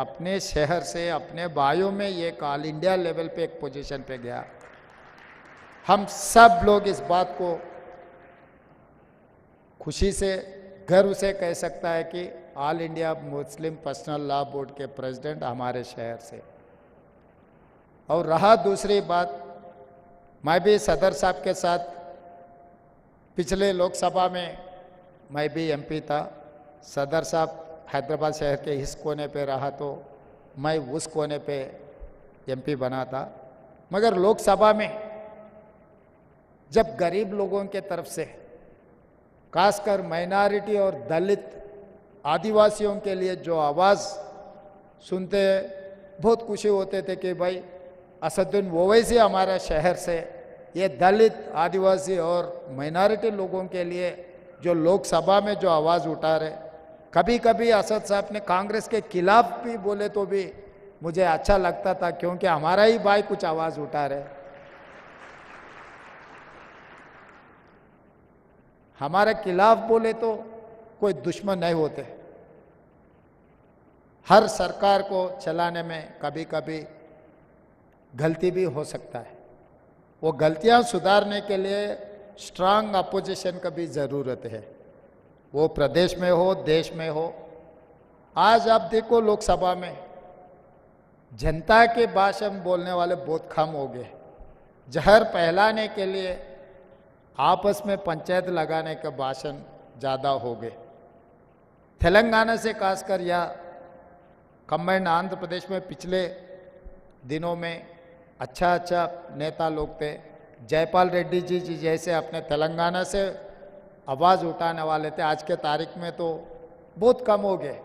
अपने शहर से अपने भाइयों में ये ऑल इंडिया लेवल पे एक पोजीशन पे गया। हम सब लोग इस बात को खुशी से गर्व से कह सकता है कि all India Muslim personal law board के प्रेसिडेंट हमारे शहर से। और रहा दूसरी बात, मैं भी सदर साहब के साथ पिछले लोकसभा में मैं भी एमपी था। सदर साहब हैदराबाद शहर के इस कोने पे रहा तो मैं उस कोने पे एमपी बना था। मगर लोकसभा में जब गरीब लोगों के तरफ से खासकर माइनॉरिटी और दलित आदिवासियों के लिए जो आवाज़ सुनते बहुत खुशी होते थे कि भाई असदुद्दीन ओवैसी हमारे शहर से ये दलित आदिवासी और माइनॉरिटी लोगों के लिए जो लोकसभा में जो आवाज़ उठा रहे। कभी कभी असद साहब ने कांग्रेस के खिलाफ भी बोले तो भी मुझे अच्छा लगता था, क्योंकि हमारा ही भाई कुछ आवाज़ उठा रहे। हमारे खिलाफ बोले तो कोई दुश्मन नहीं होते। हर सरकार को चलाने में कभी कभी गलती भी हो सकता है। वो गलतियां सुधारने के लिए स्ट्रांग अपोजिशन का भी ज़रूरत है, वो प्रदेश में हो देश में हो। आज आप देखो लोकसभा में जनता के भाषण बोलने वाले बहुत कम हो गए। जहर फैलाने के लिए आपस में पंचायत लगाने का भाषण ज़्यादा हो गए। तेलंगाना से खासकर या कंबाइंड आंध्र प्रदेश में पिछले दिनों में अच्छा नेता लोग थे। जयपाल रेड्डी जी जैसे अपने तेलंगाना से आवाज़ उठाने वाले थे। आज के तारीख में तो बहुत कम हो गए।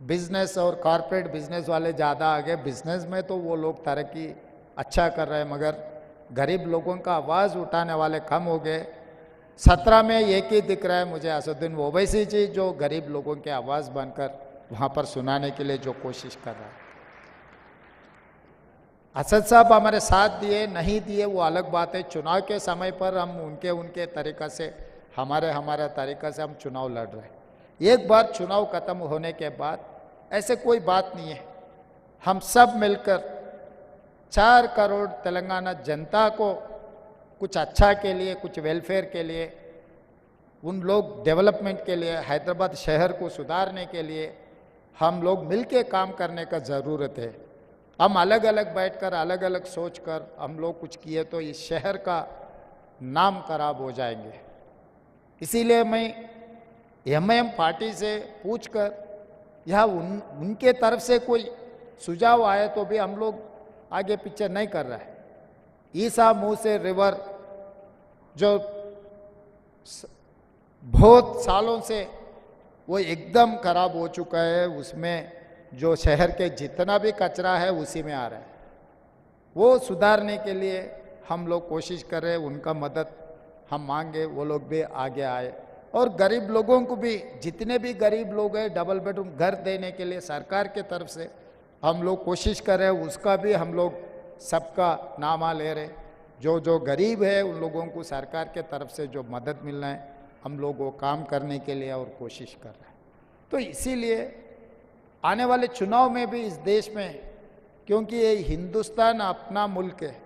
बिजनेस और कॉरपोरेट बिजनेस वाले ज़्यादा आ गए। बिजनेस में तो वो लोग तरक्की अच्छा कर रहे हैं, मगर गरीब लोगों का आवाज़ उठाने वाले कम हो गए। 17 में एक ही दिख रहा है मुझे, असदुद्दीन ओवैसी जी, जो गरीब लोगों की आवाज़ बनकर वहाँ पर सुनाने के लिए जो कोशिश कर रहा है। असद साहब हमारे साथ दिए नहीं दिए वो अलग बात है। चुनाव के समय पर हम उनके तरीक़ा से हमारे तरीक़ा से हम चुनाव लड़ रहे हैं। एक बार चुनाव ख़त्म होने के बाद ऐसे कोई बात नहीं है। हम सब मिलकर 4 करोड़ तेलंगाना जनता को कुछ अच्छा के लिए, कुछ वेलफेयर के लिए, उन लोग डेवलपमेंट के लिए, हैदराबाद शहर को सुधारने के लिए हम लोग मिलके काम करने का ज़रूरत है। हम अलग अलग बैठकर अलग अलग सोचकर हम लोग कुछ किए तो इस शहर का नाम खराब हो जाएंगे। इसीलिए मैं एमआईएम पार्टी से पूछकर यह उनके तरफ से कोई सुझाव आए तो भी हम लोग आगे पीछे नहीं कर रहा है। ईसा मुंह से रिवर जो बहुत सालों से वो एकदम खराब हो चुका है, उसमें जो शहर के जितना भी कचरा है उसी में आ रहा है। वो सुधारने के लिए हम लोग कोशिश कर रहे हैं। उनका मदद हम मांगे, वो लोग भी आगे आए। और गरीब लोगों को भी, जितने भी गरीब लोग हैं, डबल बेडरूम घर देने के लिए सरकार के तरफ से हम लोग कोशिश कर रहे हैं। उसका भी हम लोग सबका नामा ले रहे। जो गरीब है उन लोगों को सरकार के तरफ से जो मदद मिलना है हम लोग वो काम करने के लिए और कोशिश कर रहे हैं। तो इसीलिए आने वाले चुनाव में भी इस देश में, क्योंकि ये हिंदुस्तान अपना मुल्क है,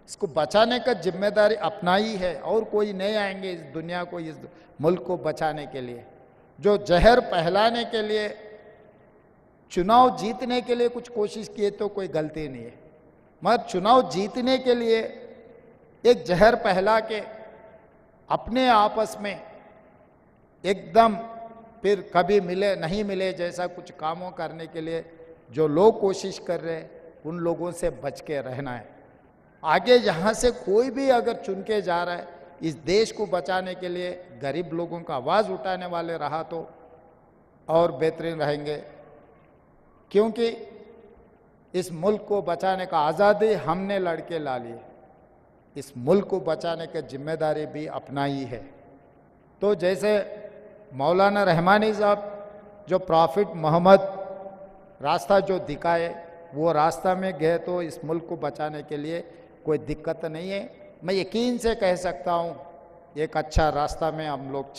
इसको बचाने का जिम्मेदारी अपना ही है और कोई नहीं आएंगे इस दुनिया को, इस मुल्क को बचाने के लिए। जो जहर फैलाने के लिए, चुनाव जीतने के लिए कुछ कोशिश किए तो कोई गलती नहीं है, मगर चुनाव जीतने के लिए एक जहर फैला के अपने आपस में एकदम फिर कभी मिले नहीं मिले जैसा कुछ कामों करने के लिए जो लोग कोशिश कर रहे हैं, उन लोगों से बच के रहना है। आगे यहाँ से कोई भी अगर चुन के जा रहा है इस देश को बचाने के लिए, गरीब लोगों का आवाज़ उठाने वाले रहा तो और बेहतरीन रहेंगे। क्योंकि इस मुल्क को बचाने का आज़ादी हमने लड़के ला ली, इस मुल्क को बचाने की जिम्मेदारी भी अपना ही है। तो जैसे मौलाना रहमानी साहब जो प्रॉफिट मोहम्मद रास्ता जो दिखाए, वो रास्ता में गए तो इस मुल्क को बचाने के लिए कोई दिक्कत नहीं है। मैं यकीन से कह सकता हूँ एक अच्छा रास्ता में हम लोग